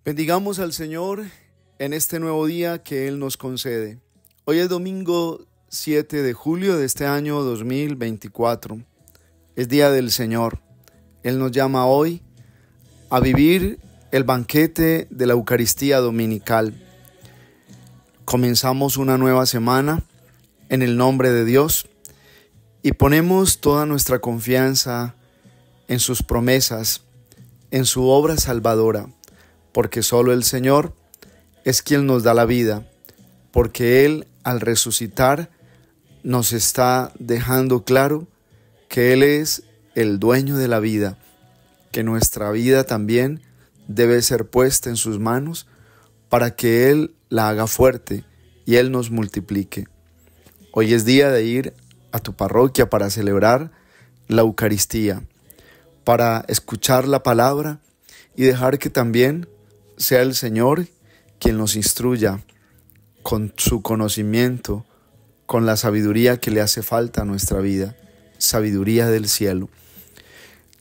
Bendigamos al Señor en este nuevo día que Él nos concede. Hoy es domingo 7 de julio de este año 2024. Es día del Señor. Él nos llama hoy a vivir el banquete de la Eucaristía dominical. Comenzamos una nueva semana en el nombre de Dios y ponemos toda nuestra confianza en sus promesas, en su obra salvadora, porque solo el Señor es quien nos da la vida, porque Él al resucitar nos está dejando claro que Él es el dueño de la vida, que nuestra vida también debe ser puesta en sus manos para que Él la haga fuerte y Él nos multiplique. Hoy es día de ir a tu parroquia para celebrar la Eucaristía, para escuchar la palabra y dejar que también sea el Señor quien nos instruya con su conocimiento, con la sabiduría que le hace falta a nuestra vida, sabiduría del cielo.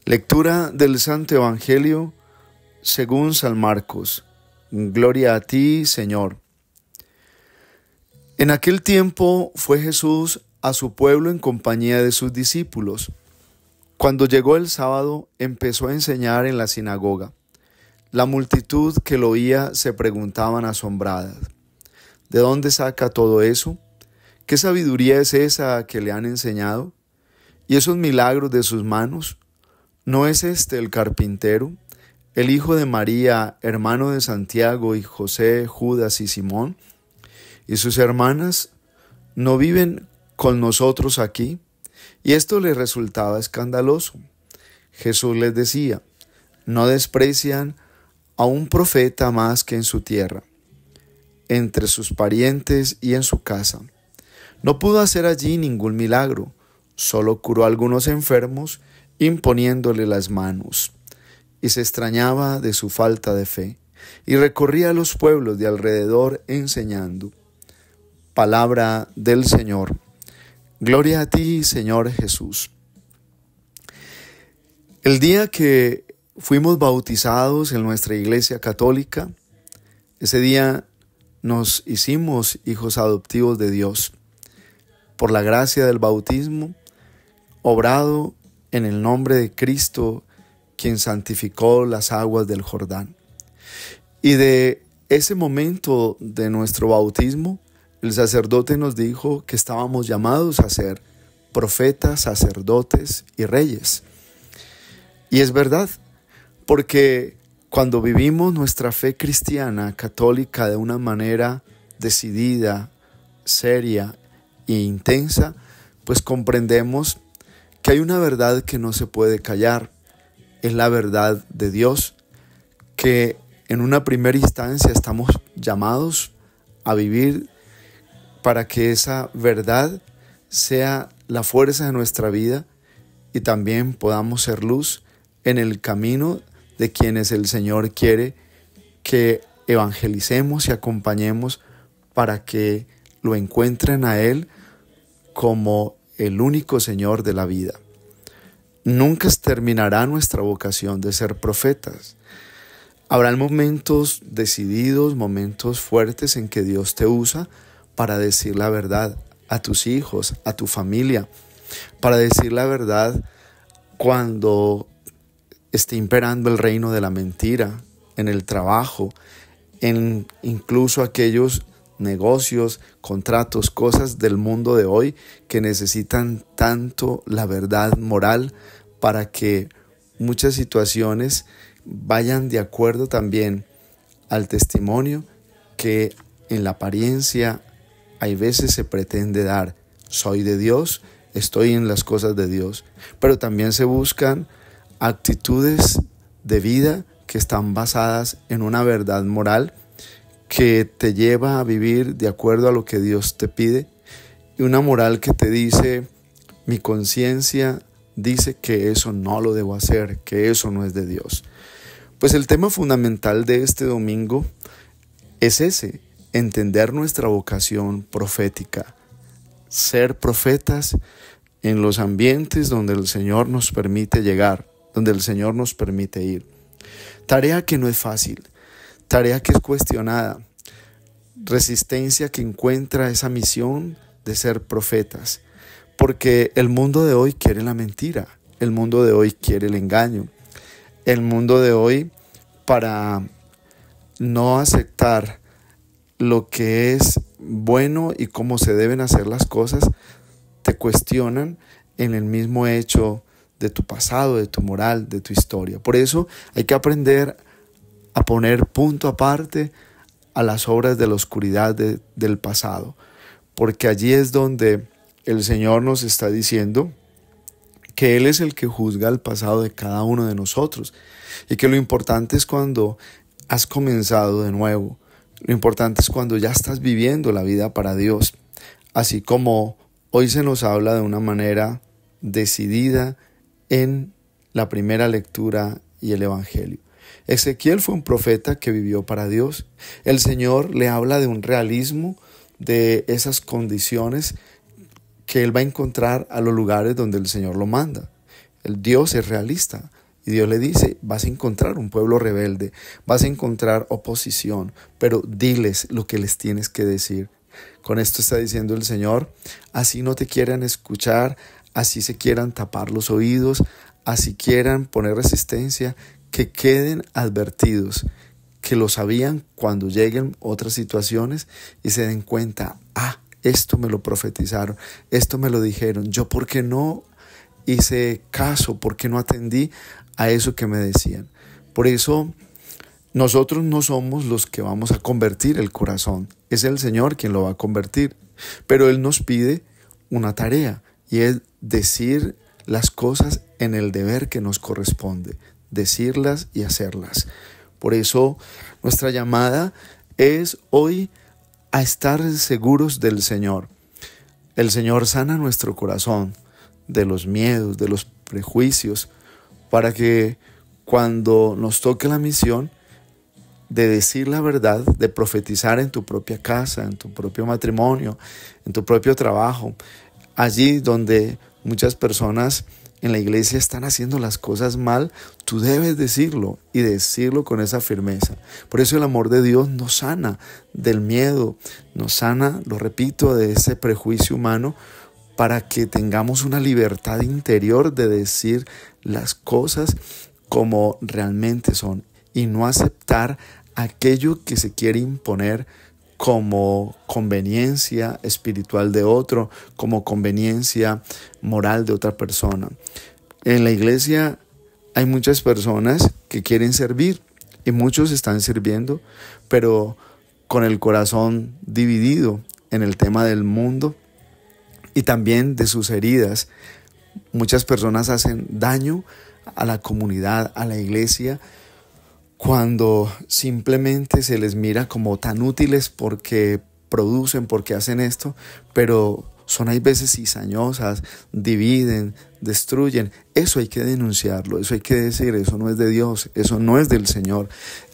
Lectura del Santo Evangelio según San Marcos. Gloria a ti, Señor. En aquel tiempo fue Jesús a su pueblo en compañía de sus discípulos. Cuando llegó el sábado, empezó a enseñar en la sinagoga. La multitud que lo oía se preguntaban asombradas: ¿de dónde saca todo eso? ¿Qué sabiduría es esa que le han enseñado? ¿Y esos milagros de sus manos? ¿No es este el carpintero, el hijo de María, hermano de Santiago y José, Judas y Simón? ¿Y sus hermanas no viven con nosotros aquí? Y esto les resultaba escandaloso. Jesús les decía: no desprecian a un profeta más que en su tierra, entre sus parientes y en su casa. No pudo hacer allí ningún milagro, solo curó a algunos enfermos imponiéndole las manos. Y se extrañaba de su falta de fe, y recorría los pueblos de alrededor enseñando. Palabra del Señor. Gloria a ti, Señor Jesús. El día que fuimos bautizados en nuestra iglesia católica, ese día nos hicimos hijos adoptivos de Dios por la gracia del bautismo, obrado en el nombre de Cristo, quien santificó las aguas del Jordán. Y de ese momento de nuestro bautismo, el sacerdote nos dijo que estábamos llamados a ser profetas, sacerdotes y reyes. Y es verdad, porque cuando vivimos nuestra fe cristiana católica de una manera decidida, seria e intensa, pues comprendemos que hay una verdad que no se puede callar. Es la verdad de Dios, que en una primera instancia estamos llamados a vivir para que esa verdad sea la fuerza de nuestra vida y también podamos ser luz en el camino de quienes el Señor quiere que evangelicemos y acompañemos para que lo encuentren a Él como el único Señor de la vida. Nunca terminará nuestra vocación de ser profetas. Habrán momentos decididos, momentos fuertes en que Dios te usa para decir la verdad a tus hijos, a tu familia, para decir la verdad cuando esté imperando el reino de la mentira, en el trabajo, en incluso aquellos negocios, contratos, cosas del mundo de hoy que necesitan tanto la verdad moral para que muchas situaciones vayan de acuerdo también al testimonio que en la apariencia hay veces se pretende dar. Soy de Dios, estoy en las cosas de Dios, pero también se buscan actitudes de vida que están basadas en una verdad moral que te lleva a vivir de acuerdo a lo que Dios te pide, y una moral que te dice: mi conciencia dice que eso no lo debo hacer, que eso no es de Dios. Pues el tema fundamental de este domingo es ese: entender nuestra vocación profética, ser profetas en los ambientes donde el Señor nos permite llegar, donde el Señor nos permite ir. Tarea que no es fácil, tarea que es cuestionada, resistencia que encuentra esa misión de ser profetas, porque el mundo de hoy quiere la mentira, el mundo de hoy quiere el engaño, el mundo de hoy, para no aceptar lo que es bueno y cómo se deben hacer las cosas, te cuestionan en el mismo hecho de tu pasado, de tu moral, de tu historia. Por eso hay que aprender a poner punto aparte a las obras de la oscuridad del pasado, porque allí es donde el Señor nos está diciendo que Él es el que juzga el pasado de cada uno de nosotros, y que lo importante es cuando has comenzado de nuevo, lo importante es cuando ya estás viviendo la vida para Dios, así como hoy se nos habla de una manera decidida en la primera lectura y el Evangelio. Ezequiel fue un profeta que vivió para Dios. El Señor le habla de un realismo, de esas condiciones que Él va a encontrar a los lugares donde el Señor lo manda. El Dios es realista y Dios le dice, vas a encontrar un pueblo rebelde, vas a encontrar oposición, pero diles lo que les tienes que decir. Con esto está diciendo el Señor, así no te quieran escuchar, así se quieran tapar los oídos, así quieran poner resistencia, que queden advertidos, que lo sabían cuando lleguen otras situaciones y se den cuenta, esto me lo profetizaron, esto me lo dijeron, yo por qué no hice caso, por qué no atendí a eso que me decían. Por eso nosotros no somos los que vamos a convertir el corazón, es el Señor quien lo va a convertir, pero Él nos pide una tarea y es decir las cosas en el deber que nos corresponde, decirlas y hacerlas. Por eso nuestra llamada es hoy a estar seguros del Señor. El Señor sana nuestro corazón de los miedos, de los prejuicios, para que cuando nos toque la misión de decir la verdad, de profetizar en tu propia casa, en tu propio matrimonio, en tu propio trabajo, allí donde muchas personas en la iglesia están haciendo las cosas mal, tú debes decirlo y decirlo con esa firmeza. Por eso el amor de Dios nos sana del miedo, nos sana, lo repito, de ese prejuicio humano, para que tengamos una libertad interior de decir las cosas como realmente son y no aceptar aquello que se quiere imponer como conveniencia espiritual de otro, como conveniencia moral de otra persona. En la iglesia hay muchas personas que quieren servir y muchos están sirviendo, pero con el corazón dividido en el tema del mundo y también de sus heridas. Muchas personas hacen daño a la comunidad, a la iglesia, cuando simplemente se les mira como tan útiles porque producen, porque hacen esto, pero son hay veces cizañosas, dividen, destruyen. Eso hay que denunciarlo, eso hay que decir, eso no es de Dios, eso no es del Señor,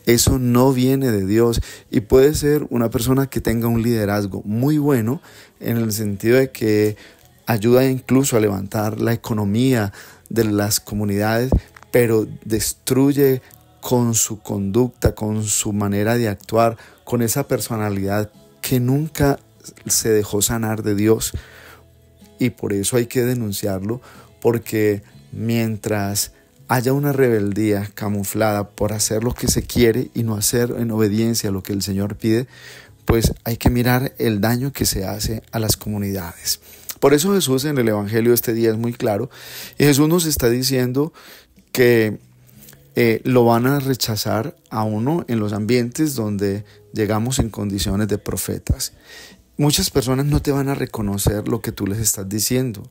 eso no viene de Dios. Y puede ser una persona que tenga un liderazgo muy bueno en el sentido de que ayuda incluso a levantar la economía de las comunidades, pero destruye con su conducta, con su manera de actuar, con esa personalidad que nunca se dejó sanar de Dios. Y por eso hay que denunciarlo, porque mientras haya una rebeldía camuflada por hacer lo que se quiere y no hacer en obediencia a lo que el Señor pide, pues hay que mirar el daño que se hace a las comunidades. Por eso Jesús en el Evangelio este día es muy claro, y Jesús nos está diciendo que lo van a rechazar a uno en los ambientes donde llegamos en condiciones de profetas. Muchas personas no te van a reconocer lo que tú les estás diciendo,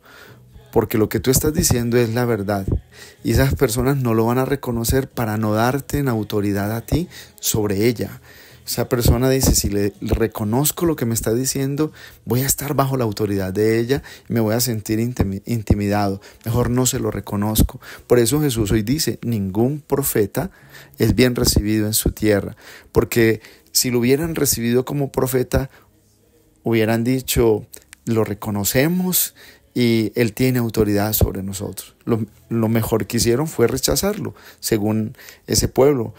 porque lo que tú estás diciendo es la verdad, y esas personas no lo van a reconocer para no darte en autoridad a ti sobre ella. Esa persona dice, si le reconozco lo que me está diciendo, voy a estar bajo la autoridad de ella y me voy a sentir intimidado. Mejor no se lo reconozco. Por eso Jesús hoy dice, ningún profeta es bien recibido en su tierra. Porque si lo hubieran recibido como profeta, hubieran dicho, lo reconocemos y él tiene autoridad sobre nosotros. Lo mejor que hicieron fue rechazarlo, según ese pueblo.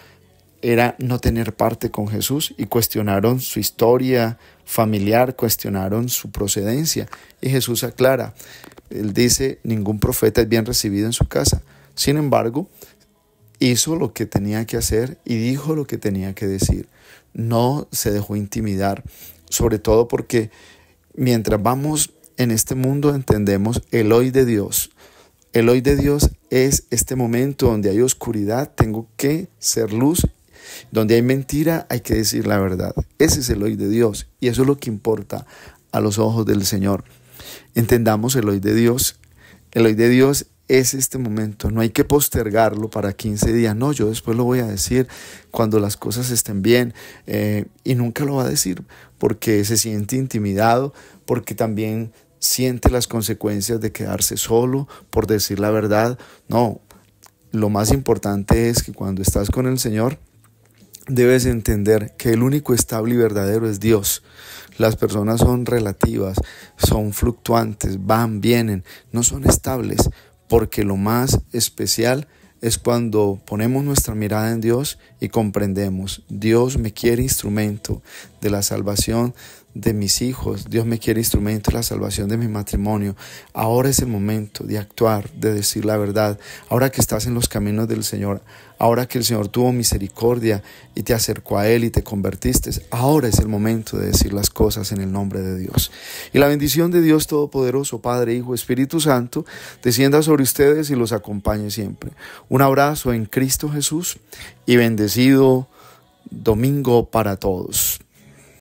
era no tener parte con Jesús y cuestionaron su historia familiar, cuestionaron su procedencia. Y Jesús aclara, él dice, ningún profeta es bien recibido en su casa. Sin embargo, hizo lo que tenía que hacer y dijo lo que tenía que decir. No se dejó intimidar, sobre todo porque mientras vamos en este mundo entendemos el hoy de Dios. El hoy de Dios es este momento donde hay oscuridad, tengo que ser luz. Donde hay mentira, hay que decir la verdad. Ese es el hoy de Dios y eso es lo que importa a los ojos del Señor. Entendamos el hoy de Dios. El hoy de Dios es este momento. No hay que postergarlo para 15 días. No, yo después lo voy a decir cuando las cosas estén bien. Y nunca lo va a decir porque se siente intimidado, porque también siente las consecuencias de quedarse solo por decir la verdad. No, lo más importante es que cuando estás con el Señor, debes entender que el único estable y verdadero es Dios. Las personas son relativas, son fluctuantes, van, vienen, no son estables, porque lo más especial es cuando ponemos nuestra mirada en Dios y comprendemos, Dios me quiere instrumento de la salvación de mis hijos, Dios me quiere instrumento de la salvación de mi matrimonio. Ahora es el momento de actuar, de decir la verdad. Ahora que estás en los caminos del Señor, ahora que el Señor tuvo misericordia y te acercó a Él y te convertiste, ahora es el momento de decir las cosas en el nombre de Dios. Y la bendición de Dios Todopoderoso, Padre, Hijo, Espíritu Santo, descienda sobre ustedes y los acompañe siempre. Un abrazo en Cristo Jesús y bendecido domingo para todos.